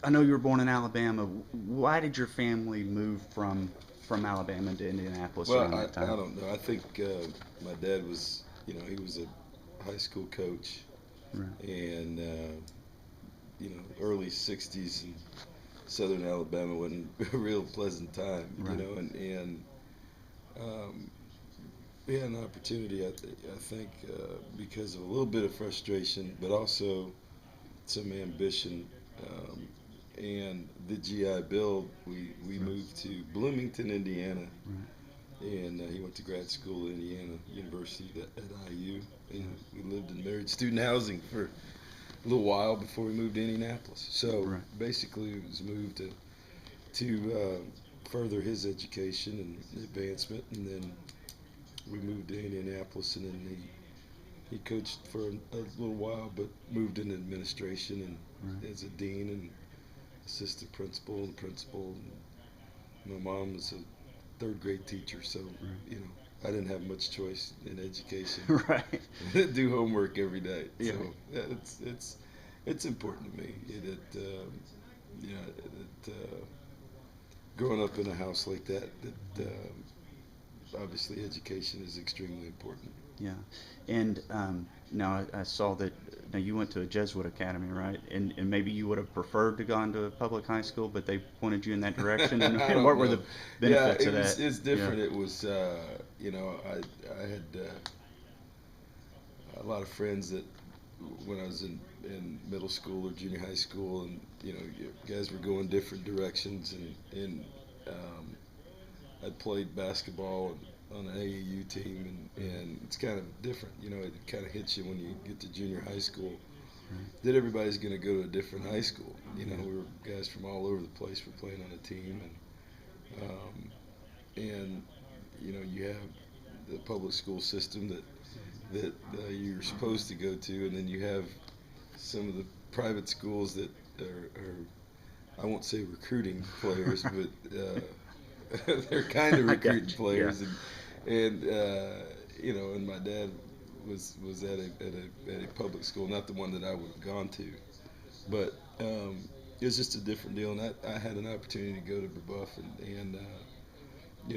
I know you were born in Alabama. Why did your family move from Alabama to Indianapolis Well, around that I time? don't know. I think my dad was, he was a high school coach, Right. and early '60s in Southern Alabama wasn't a real pleasant time, Right. and um, we had an opportunity, I think, because of a little bit of frustration, but also some ambition. Um, and the GI Bill, we Right. moved to Bloomington, Indiana, Right. and he went to grad school at Indiana University at IU. And Right. we lived in married student housing for a little while before we moved to Indianapolis. So Right. basically, it was moved to further his education and advancement, and then we moved to Indianapolis, and then he coached for a little while, but moved into administration Right. and as a dean and assistant principal and principal. And my mom was a third grade teacher, so you know I didn't have much choice in education. Right. Right. Do homework every day, Yeah. so yeah, it's important to me. Growing up in a house like that, obviously education is extremely important. Yeah. And now I saw that now you went to a Jesuit academy, right? And maybe you would have preferred to go into a public high school, but they pointed you in that direction. And, I and don't what were know. the Yeah, benefits of that? it's Yeah. different. It was I had a lot of friends that when I was in middle school or junior high school, and you guys were going different directions, and um, I played basketball on an AAU team, and it's kind of different. It kind of hits you when you get to junior high school Right. that everybody's going to go to a different high school. Yeah. We were guys from all over the place were playing on a team, and you have the public school system that you're supposed to go to, and then you have some of the private schools that are I won't say recruiting players, but they're kind of I got recruiting you. Yeah. players, and my dad was at a public school, not the one that I would have gone to, but it was just a different deal, and I had an opportunity to go to Brebeuf, and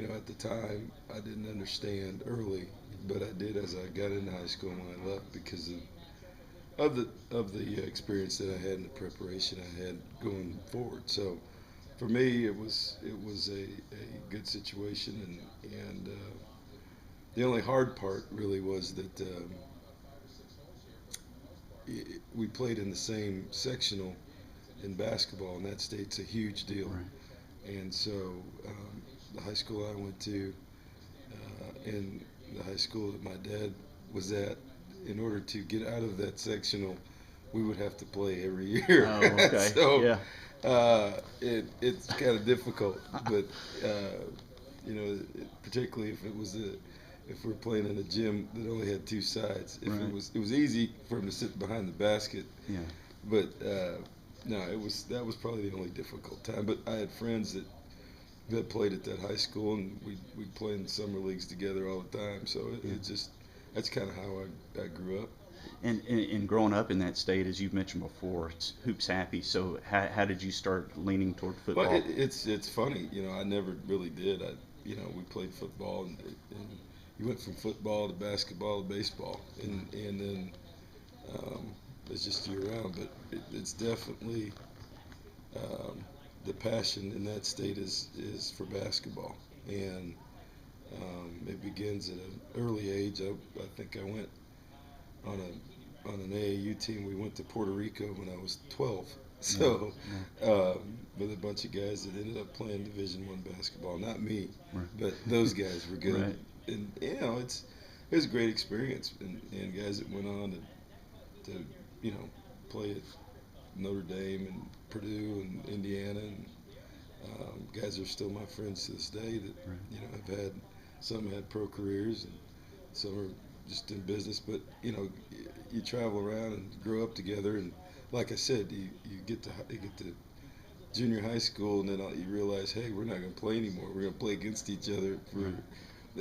at the time I didn't understand early, but I did as I got into high school when I left because of the experience that I had and the preparation I had going forward. So for me, it was a good situation, and the only hard part really was that we played in the same sectional in basketball, and that state's a huge deal. Right. And so the high school I went to, and the high school that my dad was at, in order to get out of that sectional, we would have to play every year. Oh, okay. So Yeah. it's kind of difficult, but particularly if we're playing in a gym that only had two sides. If Right. it was easy for him to sit behind the basket, Yeah. but no, that was probably the only difficult time. But I had friends that played at that high school, and we played in summer leagues together all the time. So Yeah. it just that's kind of how I grew up. And growing up in that state, as you've mentioned before, it's hoops happy. So how did you start leaning toward Well, football? it's funny, I never really did. We played football, and you went from football to basketball to baseball, and then it's just year round. But it's definitely um, the passion in that state is for basketball, and it begins at an early age. I think I went on an AAU team. We went to Puerto Rico when I was 12. Yeah. So, with a bunch of guys that ended up playing Division One basketball. Not me, Right. but those guys were good. Right. And it was a great experience. And guys that went on to play at Notre Dame and Purdue and Indiana, and guys are still my friends to this day. That Right. have had some had pro careers and some are just in business. But you travel around and grow up together, and like I said, you get to junior high school, and then you realize, hey, we're not going to play anymore. We're going to play against each other for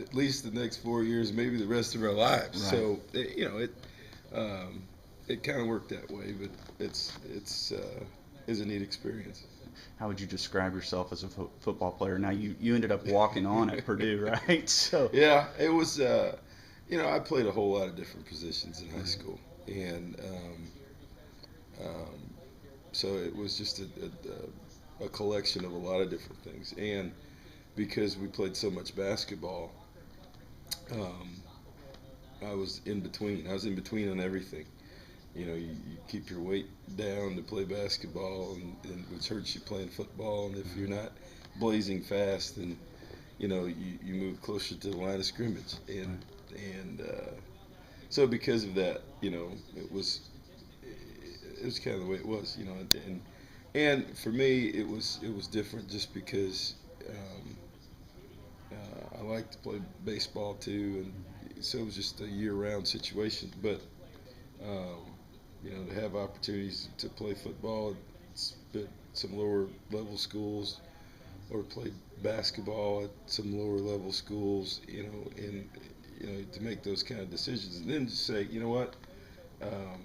at least the next 4 years, maybe the rest of our lives. Right. So it kind of worked that way, but it's is a neat experience. How would you describe yourself as a football player? Now you ended up walking on at Purdue, right? So Yeah, it was. I played a whole lot of different positions in high school, and so it was just a collection of a lot of different things. And because we played so much basketball, um, I was in between. I was in between on everything. You keep your weight down to play basketball, and which hurts you playing football. And if you're not blazing fast, then you move closer to the line of scrimmage. And so because of that, it was kind of the way it was. And for me, it was different just because I like to play baseball too, and so it was just a year-round situation. But um, to have opportunities to play football at some lower level schools, or play basketball at some lower level schools, and to make those kind of decisions, and then to say, you know what, um,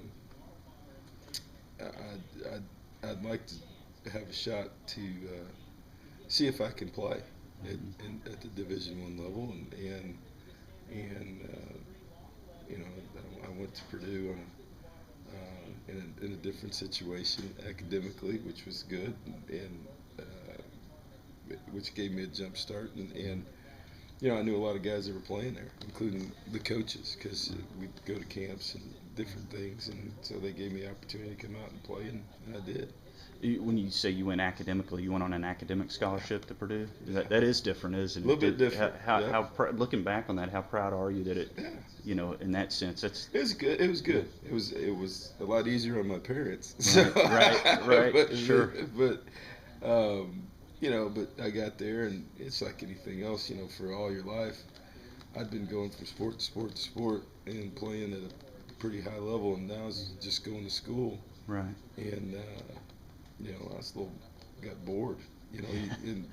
I'd like to have a shot to see if I can play at the Division I level, and I went to Purdue in a different situation academically, which was good, and which gave me a jump start, and I knew a lot of guys that were playing there, including the coaches, because we'd go to camps and different things, and so they gave me the opportunity to come out and play, and I did. when you say you went academically, you went on an academic scholarship to Purdue. That is different, A isn't little it? bit different. Yeah. Looking back on that, how proud are you that it, Yeah. in that sense, that's It was good. It was good. It was a lot easier on my parents. right, but sure, but um, but I got there, and it's like anything else. For all your life, I'd been going from sport to sport to sport and playing at a pretty high level, and now I was just going to school, right, and I was a little got bored. And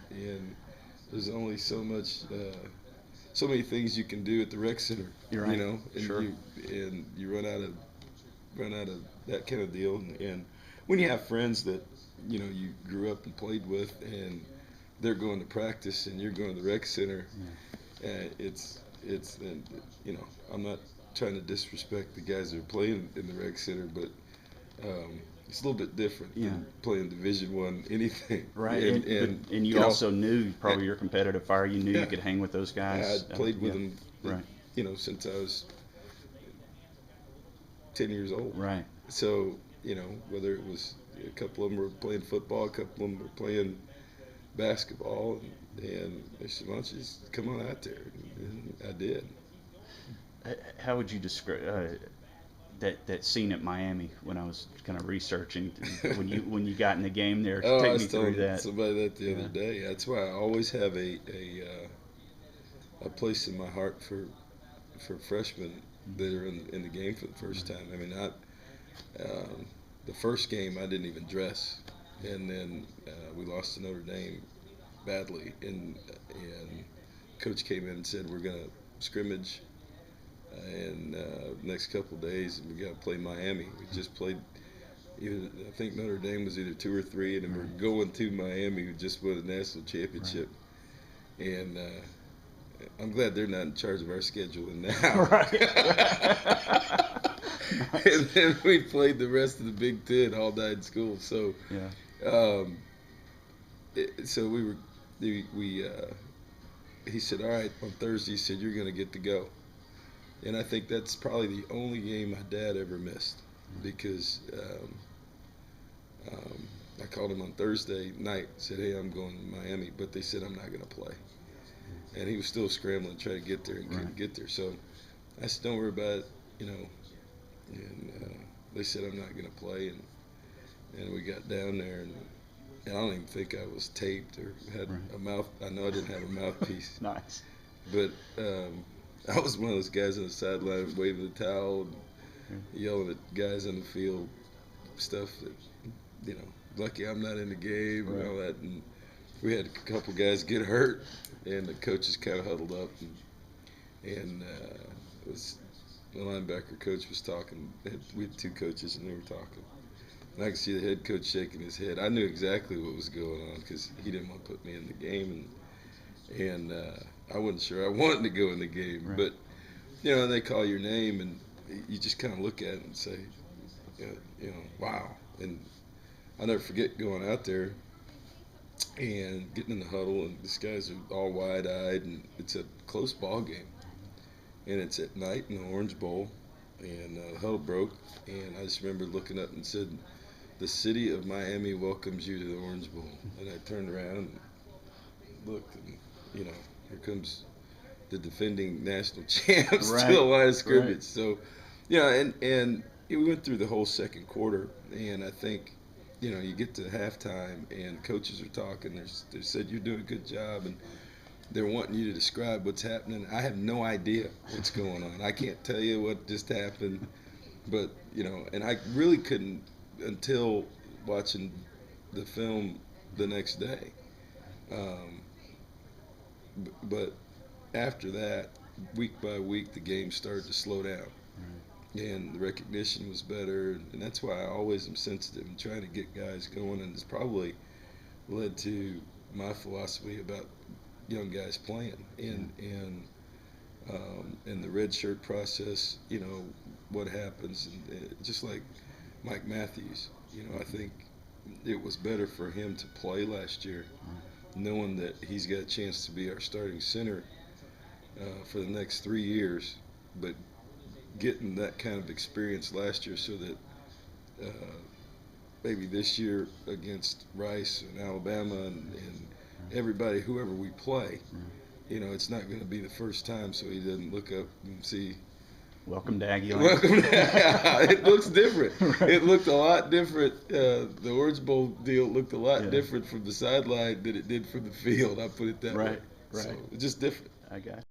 there's only so many things you can do at the rec center. you're right, And sure, you run out of that kind of deal. And when you have friends that you grew up and played with, and they're going to practice and you're going to the rec center, it's and I'm not trying to disrespect the guys that are playing in the rec center, but it's a little bit different yeah. than playing Division I anything. Right, and you you know also knew and, probably your competitive fire. You knew you yeah, could hang with those guys. I'd played with Yeah, them, right, since I was 10 years old. right. So, whether it was a couple of them were playing football, a couple of them were playing basketball, and they said, why don't you just come on out there? And I did. How would you describe that scene at Miami when I was kind of researching when you got in the game there? Oh, I Take me was through telling that. somebody that the Yeah. other day. That's why I always have a place in my heart for freshmen that are in the game for the first time. I mean, um, the first game I didn't even dress, and then we lost to Notre Dame badly, and coach came in and said we're gonna scrimmage, and next couple of days we got to play Miami. We just played. I think Notre Dame was either 2 or 3, and then we're going to Miami, who just won the national championship, and I'm glad they're not in charge of our scheduling now. Right. And then we played the rest of the Big Ten all night in school. So, Yeah. um, so we were, he said, all right, on Thursday, he said, you're going to get to go. And I think that's probably the only game my dad ever missed, because I called him on Thursday night, said, hey, I'm going to Miami, but they said I'm not going to play. And he was still scrambling, trying to get there and couldn't get there. So I said, don't worry about it, and they said I'm not going to play, and we got down there, and I don't even think I was taped or had a mouth. I know I didn't have a mouthpiece. Nice. But I was one of those guys on the sideline waving the towel and yelling at guys on the field, stuff that, lucky I'm not in the game and all that. And we had a couple guys get hurt, and the coaches kind of huddled up, and it was the linebacker coach was talking. We had 2 coaches, and they were talking. And I could see the head coach shaking his head. I knew exactly what was going on because he didn't want to put me in the game, and I wasn't sure I wanted to go in the game. Right. But they call your name, and you just kind of look at it and say, wow. And I'll never forget going out there and getting in the huddle, and these guys are all wide-eyed, and it's a close ball game, and it's at night in the Orange Bowl, and the huddle broke, and I just remember looking up and said, "The city of Miami welcomes you to the Orange Bowl." And I turned around and looked, and here comes the defending national champs Right, to the line of scrimmage. right. So, and we went through the whole second quarter, and I think, you get to halftime, and coaches are talking. They said you're doing a good job, and they're wanting you to describe what's happening. I have no idea what's going on. I can't tell you what just happened, but and I really couldn't until watching the film the next day. Um, but after that, week by week, the game started to slow down, and the recognition was better, and that's why I always am sensitive and trying to get guys going, and it's probably led to my philosophy about young guys playing, and the red shirt process. What happens, and just like Mike Matthews, I think it was better for him to play last year, knowing that he's got a chance to be our starting center for the next 3 years, but getting that kind of experience last year so that maybe this year against Rice and Alabama and everybody, whoever we play, it's not going to be the first time, so he doesn't look up and see. Welcome to Aggie Land. Welcome. It looks different. Right. It looked a lot different. The Orange Bowl deal looked a lot Yeah. different from the sideline than it did from the field. I put it that way. Right, right. So it's just different. I got